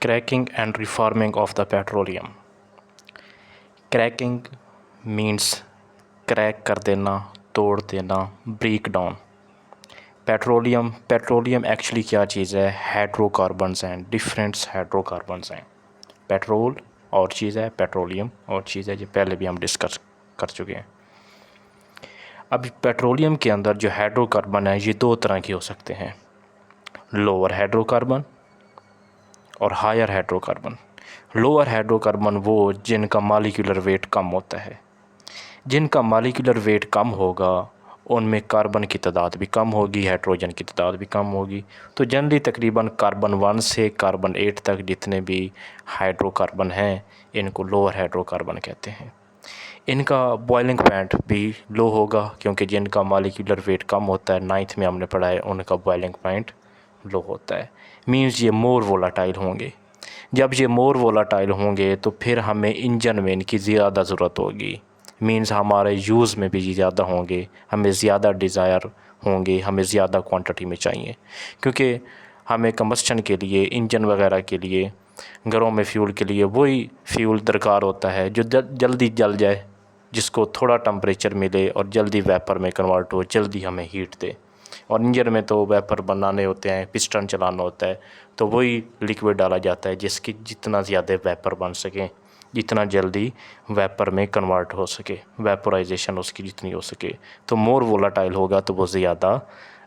Cracking and reforming of the petroleum. Cracking means crack कर देना, तोड़ देना, ब्रेक डाउन। पेट्रोलियम एक्चुअली क्या चीज़ है? हाइड्रोकार्बन्स हैं, डिफरेंट हाइड्रोकार्बन्स हैं। पेट्रोल और चीज़ है, पेट्रोलियम और चीज़ है, जो पहले भी हम डिस्कस कर चुके हैं। अब पेट्रोलियम के अंदर जो हाइड्रोकार्बन है ये दो तरह के हो सकते हैं, लोअर हाइड्रोकार्बन और हायर हाइड्रोकार्बन। लोअर हाइड्रोकार्बन वो जिनका मॉलिक्यूलर वेट कम होता है। जिनका मॉलिक्यूलर वेट कम होगा उनमें कार्बन की तादाद भी कम होगी, हाइड्रोजन की तादाद भी कम होगी। तो जनरली तकरीबन कार्बन 1 से कार्बन 8 तक जितने भी हाइड्रोकार्बन हैं इनको लोअर हाइड्रोकार्बन कहते हैं। इनका बॉइलिंग पॉइंट भी लो होगा, क्योंकि जिनका मॉलिक्यूलर वेट कम होता है, 9th में हमने पढ़ा है, उनका बॉइलिंग पॉइंट लो होता है। मीन्स ये मोर वोलाटाइल होंगे। जब ये मोर वोलाटाइल होंगे तो फिर हमें इंजन में इनकी ज़्यादा ज़रूरत होगी। मीन्स हमारे यूज़ में भी ज़्यादा होंगे, हमें ज़्यादा डिज़ायर होंगे, हमें ज़्यादा क्वांटिटी में चाहिए, क्योंकि हमें कंबस्शन के लिए, इंजन वगैरह के लिए, घरों में फ्यूल के लिए वही फ्यूल दरकार होता है जो जल्दी जल जाए, जिसको थोड़ा टेम्परेचर मिले और जल्दी वेपर में कन्वर्ट हो, जल्दी हमें हीट दे। और इंजन में तो वेपर बनाने होते हैं, पिस्टन चलाना होता है, तो वही लिक्विड डाला जाता है जिसकी जितना ज़्यादा वेपर बन सके, जितना जल्दी वेपर में कन्वर्ट हो सके, वेपोराइजेशन उसकी जितनी हो सके। तो मोर वोलाटाइल होगा तो वो ज़्यादा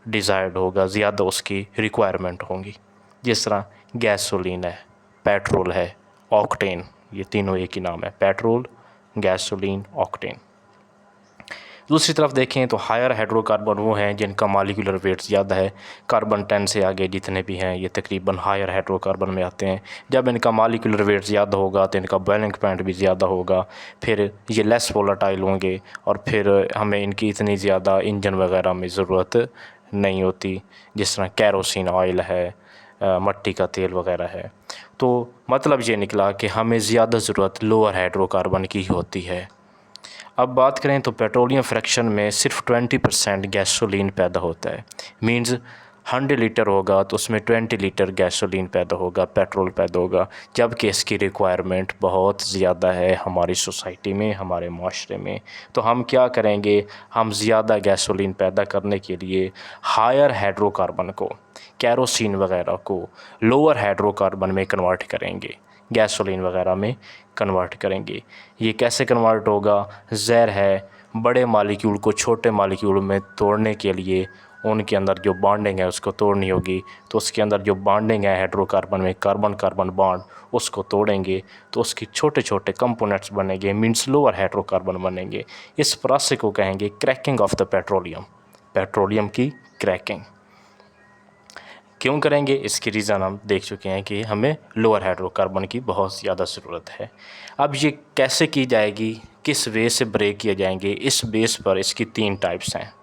डिज़ायर्ड होगा, ज़्यादा उसकी रिक्वायरमेंट होंगी। जिस तरह गैसोलीन है, पेट्रोल है, ऑक्टेन, ये तीनों एक ही नाम है, पेट्रोल, गैसोलीन, ऑक्टेन। दूसरी तरफ देखें तो हायर हाइड्रोकार्बन वो हैं जिनका मॉलिक्यूलर वेट ज़्यादा है। कार्बन 10 से आगे जितने भी हैं ये तकरीबन हायर हाइड्रोकार्बन में आते हैं। जब इनका मॉलिक्यूलर वेट ज़्यादा होगा तो इनका बॉइलिंग पॉइंट भी ज़्यादा होगा, फिर ये लेस वोलाटाइल होंगे और फिर हमें इनकी इतनी ज़्यादा इंजन वगैरह में ज़रूरत नहीं होती, जिस तरह कैरोसिन ऑयल है, मट्टी का तेल वगैरह है। तो मतलब ये निकला कि हमें ज़्यादा ज़रूरत लोअर हाइड्रोकार्बन की होती है। अब बात करें तो पेट्रोलियम फ्रैक्शन में सिर्फ 20% गैसोलीन पैदा होता है। मींस 100 लीटर होगा तो उसमें 20 लीटर गैसोलीन पैदा होगा, पेट्रोल पैदा होगा, जबकि इसकी रिक्वायरमेंट बहुत ज़्यादा है हमारी सोसाइटी में, हमारे माशरे में। तो हम क्या करेंगे, हम ज़्यादा गैसोलीन पैदा करने के लिए हायर हाइड्रोकार्बन को, कैरोसिन वगैरह को लोअर हाइड्रोकार्बन में कन्वर्ट करेंगे, गैसोलीन वगैरह में कन्वर्ट करेंगे। ये कैसे कन्वर्ट होगा? ज़हर है, बड़े मालिक्यूल को छोटे मालिक्यूल में तोड़ने के लिए उनके अंदर जो बॉन्डिंग है उसको तोड़नी होगी। तो उसके अंदर जो बॉन्डिंग है हाइड्रोकार्बन में, कार्बन कार्बन बॉन्ड, उसको तोड़ेंगे तो उसके छोटे छोटे कंपोनेंट्स बनेंगे, मीन्स लोअर हाइड्रोकार्बन बनेंगे। इस प्रोसेस को कहेंगे cracking of the petroleum, petroleum की क्रैकिंग। क्यों करेंगे? इसकी रीज़न हम देख चुके हैं कि हमें लोअर हाइड्रोकार्बन की बहुत ज़्यादा ज़रूरत है। अब ये कैसे की जाएगी, किस वे से ब्रेक किए जाएंगे, इस बेस पर इसकी 3 टाइप्स हैं।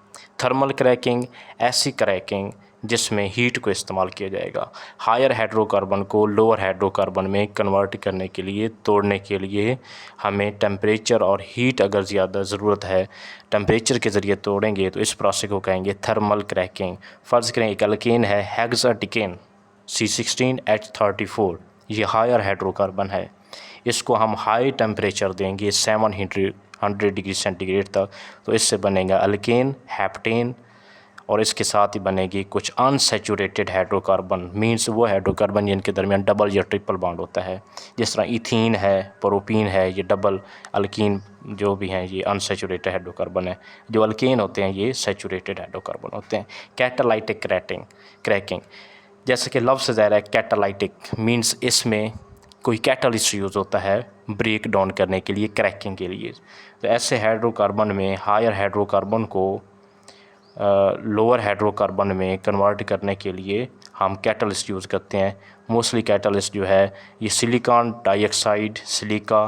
थर्मल क्रैकिंग, ऐसी क्रैकिंग जिसमें हीट को इस्तेमाल किया जाएगा। हायर हाइड्रोकार्बन को लोअर हाइड्रोकार्बन में कन्वर्ट करने के लिए, तोड़ने के लिए हमें टेम्परेचर और हीट अगर ज़्यादा ज़रूरत है, टेम्परेचर के ज़रिए तोड़ेंगे तो इस प्रोसेस को कहेंगे थर्मल क्रैकिंग। फ़र्ज़ करें एक एल्केन है, हेक्साडिकेन C16H34, ये हायर हाइड्रोकार्बन है। इसको हम हाई टेम्परेचर देंगे 700 डिग्री सेंटीग्रेड तक, तो इससे बनेगा अल्केन, हेप्टेन, और इसके साथ ही बनेगी कुछ अनसैचुरेटेड हाइड्रोकार्बन। मींस वो हाइड्रोकार्बन जिनके दरमियान डबल या ट्रिपल बॉन्ड होता है, जिस तरह इथीन है, प्रोपीन है, ये डबल अल्कीन जो भी हैं ये अनसैचुरेटेड हाइड्रोकार्बन है। जो अल्केन होते हैं ये सैचुरेटेड हाइड्रोकार्बन होते हैं। कैटालाइटिक क्रैकिंग, जैसे कि लफ्ज़ ज़ाहिर है कैटालाइटिक, मींस इसमें कोई कैटलिस्ट यूज़ होता है ब्रेक डाउन करने के लिए, क्रैकिंग के लिए। तो ऐसे हाइड्रोकार्बन में हायर हाइड्रोकार्बन को लोअर हाइड्रोकार्बन में कन्वर्ट करने के लिए हम कैटलिस्ट यूज़ करते हैं। मोस्टली कैटलिस्ट जो है ये silicon dioxide, silica,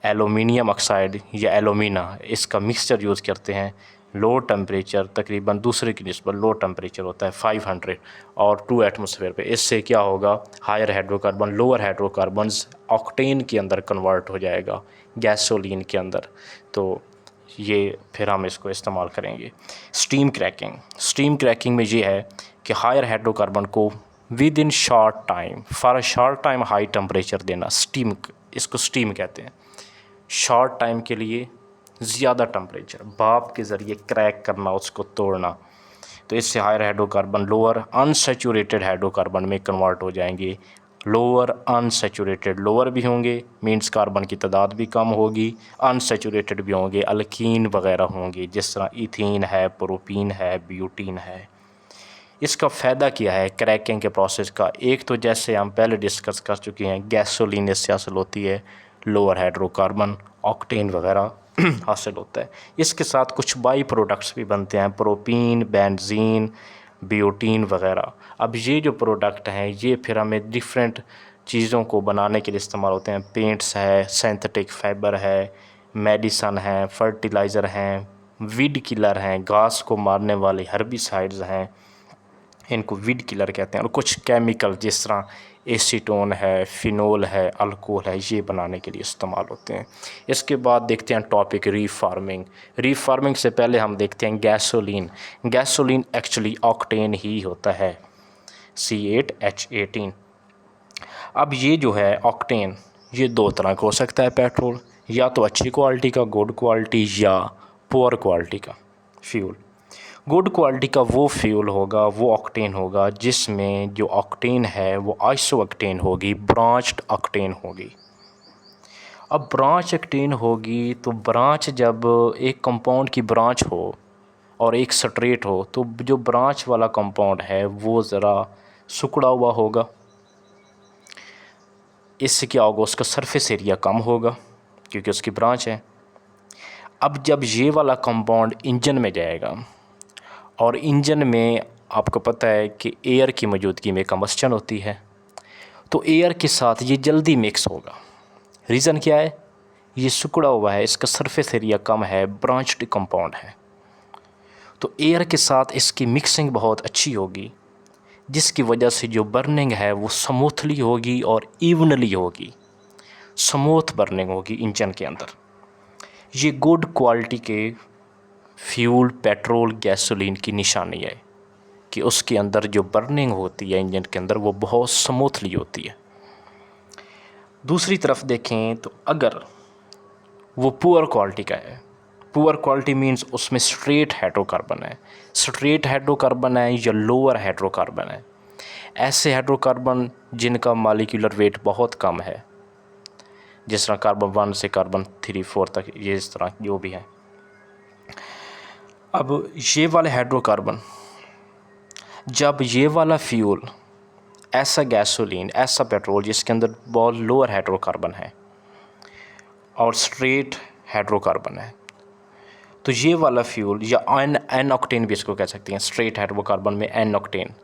aluminium oxide या एलुमिना, इसका मिक्सचर यूज़ करते हैं। लो टेम्परेचर तकरीबन दूसरे की निस्बत लो टेम्परेचर होता है 500 और 2 एटमॉस्फेयर पे। इससे क्या होगा, higher hydrocarbon lower hydrocarbons octane के अंदर कन्वर्ट हो जाएगा, गैसोलीन के अंदर। तो ये फिर हम इसको इस्तेमाल करेंगे। स्टीम क्रैकिंग में ये है कि हायर हाइड्रोकार्बन को with in short time, for a short time high temperature देना, स्टीम, इसको स्टीम कहते हैं। शॉर्ट टाइम के लिए ज़्यादा टेम्परेचर, भाप के ज़रिए क्रैक करना, उसको तोड़ना, तो इससे higher hydrocarbon lower unsaturated hydrocarbon में कन्वर्ट हो जाएंगे। लोअर अनसैचुरेटेड, लोअर भी होंगे मींस कार्बन की तादाद भी कम होगी, अनसैचुरेटेड भी होंगे, अल्कीन वगैरह होंगे, जिस तरह इथीन है, प्रोपीन है, ब्यूटीन है। इसका फ़ायदा क्या है क्रैकिंग के प्रोसेस का? एक तो जैसे हम पहले डिस्कस कर चुके हैं, गैसोलीन इससे हासिल होती है, लोअर हाइड्रोकार्बन, ऑक्टेन वगैरह हासिल होता है। इसके साथ कुछ बाई प्रोडक्ट्स भी बनते हैं, प्रोपीन, बेंजीन, ब्यूटीन वगैरह। अब ये जो प्रोडक्ट हैं ये फिर हमें डिफरेंट चीज़ों को बनाने के लिए इस्तेमाल होते हैं। पेंट्स है, सिंथेटिक फाइबर है, मेडिसन है, फर्टिलाइज़र हैं, वीड किलर हैं, घास को मारने वाले हर्बिसाइड्स हैं, इनको वीड किलर कहते हैं। और कुछ केमिकल जिस तरह एसीटोन है, फिनोल है, अल्कोहल है, ये बनाने के लिए इस्तेमाल होते हैं। इसके बाद देखते हैं टॉपिक रीफार्मिंग। रीफार्मिंग से पहले हम देखते हैं गैसोलीन। गैसोलीन एक्चुअली ऑक्टेन ही होता है, C8H18। अब ये जो है ऑक्टेन, ये दो तरह का हो सकता है पेट्रोल, या तो अच्छी क्वालिटी का गुड क्वालिटी, या पुअर क्वालिटी का फ्यूल। गुड क्वालिटी का वो फ्यूल होगा, वो ऑक्टेन होगा जिसमें जो ऑक्टेन है वो आइसो ऑक्टेन होगी, ब्रांच्ड ऑक्टेन होगी। अब ब्रांच ऑक्टेन होगी तो ब्रांच, जब एक कंपाउंड की ब्रांच हो और एक स्ट्रेट हो तो जो ब्रांच वाला कंपाउंड है वो ज़रा सिकुड़ा हुआ होगा। इससे क्या होगा, उसका सरफेस एरिया कम होगा क्योंकि उसकी ब्रांच है। अब जब ये वाला कंपाउंड इंजन में जाएगा, और इंजन में आपको पता है कि एयर की मौजूदगी में कंबस्चन होती है, तो एयर के साथ ये जल्दी मिक्स होगा। रीज़न क्या है, ये सिकुड़ा हुआ है, इसका सरफेस एरिया कम है, ब्रांच्ड कंपाउंड है, तो एयर के साथ इसकी मिक्सिंग बहुत अच्छी होगी, जिसकी वजह से जो बर्निंग है वो स्मूथली होगी और इवनली होगी, स्मूथ बर्निंग होगी इंजन के अंदर। ये गुड क्वालिटी के फ्यूल, पेट्रोल, गैसोलीन की निशानी है कि उसके अंदर जो बर्निंग होती है इंजन के अंदर वो बहुत स्मूथली होती है। दूसरी तरफ देखें तो अगर वो पुअर क्वालिटी का है, पुअर क्वालिटी मींस उसमें स्ट्रेट हाइड्रोकार्बन है, स्ट्रेट हाइड्रोकार्बन है या लोअर हाइड्रोकार्बन है, ऐसे हाइड्रोकार्बन जिनका मॉलिक्यूलर वेट बहुत कम है, जिस तरह कार्बन 1 से कार्बन 3, 4 तक, ये इस तरह जो भी है। अब ये वाले हाइड्रोकार्बन, जब ये वाला फ्यूल, ऐसा गैसोलीन, ऐसा पेट्रोल जिसके अंदर बहुत लोअर हाइड्रोकार्बन है और स्ट्रेट हाइड्रोकार्बन है, तो ये वाला फ्यूल या एन ऑक्टेन भी इसको कह सकते हैं। स्ट्रेट हाइड्रोकार्बन में एन ऑक्टेन,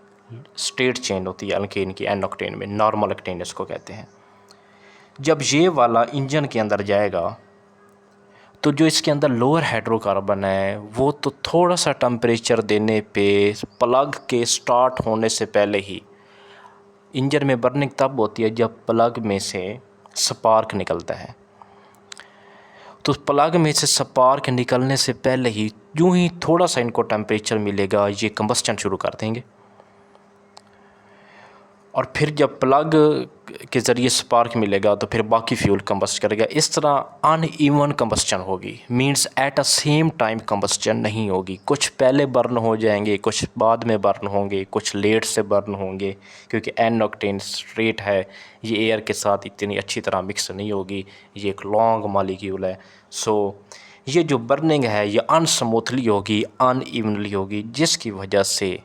स्ट्रेट चेन होती है अल्केन की, एन ऑक्टेन में नॉर्मल ऑक्टेन इसको कहते हैं। जब ये वाला इंजन के अंदर जाएगा तो जो इसके अंदर लोअर हाइड्रोकार्बन है वो तो थोड़ा सा टेम्परेचर देने पे प्लग के स्टार्ट होने से पहले ही, इंजन में बर्निंग तब होती है जब प्लग में से स्पार्क निकलता है, तो प्लग में से स्पार्क निकलने से पहले ही यूँ ही थोड़ा सा इनको टेम्परेचर मिलेगा, ये कंबस्चन शुरू कर देंगे, और फिर जब प्लग के ज़रिए स्पार्क मिलेगा तो फिर बाकी फ्यूल कंबस्ट करेगा। इस तरह अनइवन कंबस्चन होगी, means at a same time combustion नहीं होगी। कुछ पहले बर्न हो जाएंगे, कुछ बाद में बर्न होंगे, कुछ लेट से बर्न होंगे, क्योंकि एन ऑक्टेन स्ट्रेट है, ये एयर के साथ इतनी अच्छी तरह मिक्स नहीं होगी, ये एक लॉन्ग मॉलिक्यूल है। सो ये जो बर्निंग है ये अनस्मूथली होगी, अनइवनली होगी, जिसकी वजह से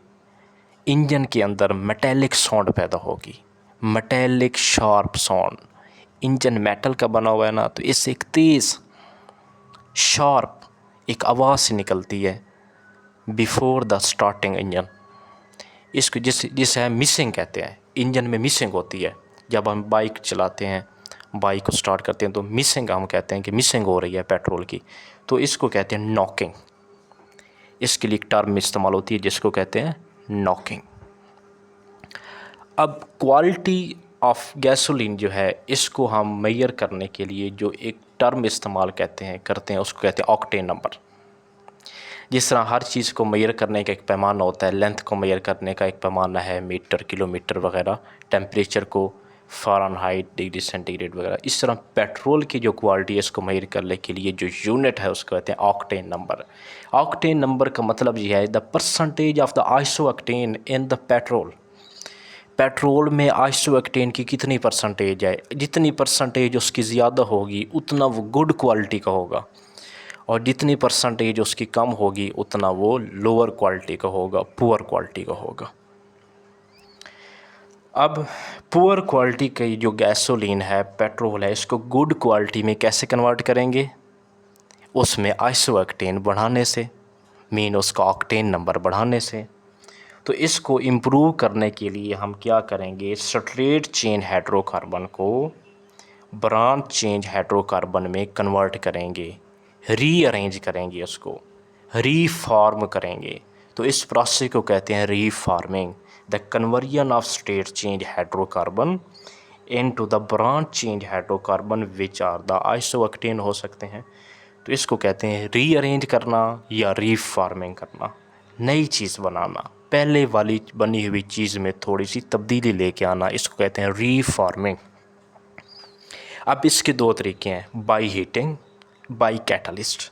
इंजन के अंदर मेटेलिक साउंड पैदा होगी, metallic sharp sound. Engine metal का बना हुआ है ना, तो इससे एक तेज़ शार्प एक आवाज़ से निकलती है बिफोर द स्टार्टिंग इंजन। इसको जिसे हम मिसिंग कहते हैं, इंजन में मिसिंग होती है। जब हम बाइक चलाते हैं, बाइक को स्टार्ट करते हैं तो मिसिंग हम कहते हैं कि मिसिंग हो रही है पेट्रोल की, तो इसको कहते हैं नॉकिंग। इसके लिए एक टर्म इस्तेमाल होती है जिसको कहते हैं नॉकिंग। अब क्वालिटी ऑफ गैसोलीन जो है, इसको हम मेजर करने के लिए जो एक टर्म इस्तेमाल करते हैं उसको कहते हैं ऑक्टेन नंबर। जिस तरह हर चीज़ को मेजर करने का एक पैमाना होता है, लेंथ को मेजर करने का एक पैमाना है मीटर, किलोमीटर वगैरह, टेम्परेचर को फ़ारेनहाइट, डिग्री सेंटीग्रेड वगैरह, इस तरह पेट्रोल की जो क्वालिटी है इसको मेजर करने के लिए जो यूनिट है उसको कहते हैं ऑक्टेन नंबर। ऑक्टेन नंबर का मतलब ये है the percentage of the isooctane in the petrol. Petrol में आइसोऑक्टेन की कितनी परसेंटेज है, जितनी परसेंटेज उसकी ज़्यादा होगी उतना वो गुड क्वालिटी का होगा, और जितनी परसेंटेज उसकी कम होगी उतना वो लोअर क्वालिटी का होगा, पुअर क्वालिटी का होगा। अब पुअर क्वालिटी की जो गैसोलीन है, पेट्रोल है, इसको गुड क्वालिटी में कैसे कन्वर्ट करेंगे? उसमें आइसोऑक्टेन बढ़ाने से, मीन उसका ऑक्टेन नंबर बढ़ाने से। तो इसको इम्प्रूव करने के लिए हम क्या करेंगे, स्ट्रेट चेन हाइड्रोकार्बन को ब्रांच चेंज हाइड्रोकार्बन में कन्वर्ट करेंगे, रीअरेंज करेंगे, उसको रीफॉर्म करेंगे। तो इस प्रोसेस को कहते हैं reforming, the conversion of straight chain hydrocarbon into the branch chain hydrocarbon which are the isooctane हो सकते हैं। तो इसको कहते हैं रीअरेंज करना या रीफॉर्मिंग करना, नई चीज़ बनाना, पहले वाली बनी हुई चीज़ में थोड़ी सी तब्दीली लेके आना, इसको कहते हैं रीफॉर्मिंग। अब इसके दो तरीके हैं, by heating, by catalyst.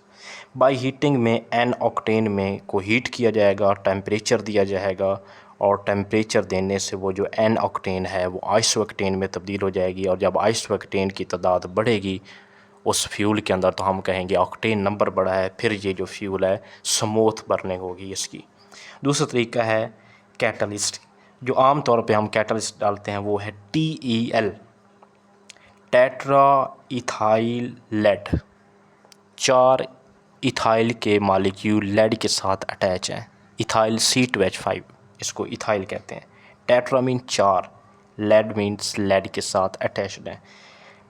By heating में एन ऑक्टेन में को हीट किया जाएगा, टेम्परेचर दिया जाएगा, और टेम्परेचर देने से वो जो एन ऑक्टेन है वो आइसोऑक्टेन में तब्दील हो जाएगी, और जब आइसोऑक्टेन की तादाद बढ़ेगी उस फ्यूल के अंदर तो हम कहेंगे ऑक्टेन नंबर बढ़ा है, फिर ये जो फ्यूल है स्मूथ बर्निंग होगी इसकी। दूसरा तरीका है कैटलिस्ट, जो आम तौर पे हम कैटलिस्ट डालते हैं वो है TEL, tetra ethyl lead. 4 ethyl के मालिक्यूल लेड के साथ अटैच हैं, इथाइल C2H5, इसको इथाइल कहते हैं। Tetra mean 4, lead means lead के साथ अटैच्ड है,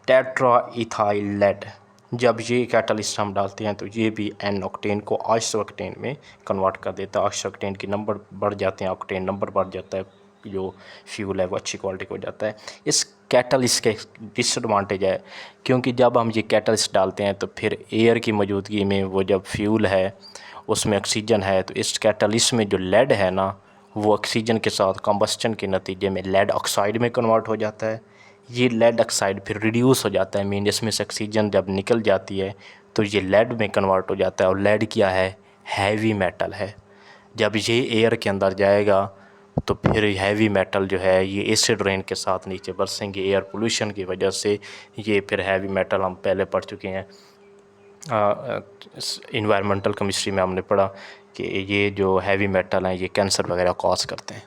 टेट्रा इथाइल लेड। जब ये कैटलिस्ट हम डालते हैं तो ये भी एन ऑक्टेन को आइसोऑक्टेन में कन्वर्ट कर देता है, आइसोऑक्टेन की नंबर बढ़ जाते हैं, ऑक्टेन नंबर बढ़ जाता है, जो फ्यूल है वो अच्छी क्वालिटी का हो जाता है। इस कैटलिस्ट के डिसएडवांटेज है, क्योंकि जब हम ये कैटलिस्ट डालते हैं तो फिर एयर की मौजूदगी में वो जब फ्यूल है उसमें ऑक्सीजन है, तो इस कैटलिस्ट में जो लेड है ना वो ऑक्सीजन के साथ कंबस्टन के नतीजे में लेड ऑक्साइड में कन्वर्ट हो जाता है। ये लेड ऑक्साइड फिर रिड्यूस हो जाता है, मीन इसमें से ऑक्सीजन जब निकल जाती है तो ये लेड में कन्वर्ट हो जाता है, और लेड क्या है, हैवी मेटल है। जब ये एयर के अंदर जाएगा तो फिर हैवी मेटल जो है ये एसिड रेन के साथ नीचे बरसेंगे, एयर पोल्यूशन की वजह से। ये फिर हैवी मेटल हम पहले पढ़ चुके हैं, इन्वायरमेंटल केमिस्ट्री में हमने पढ़ा कि ये जो हैवी मेटल हैं ये कैंसर वगैरह कॉज करते हैं।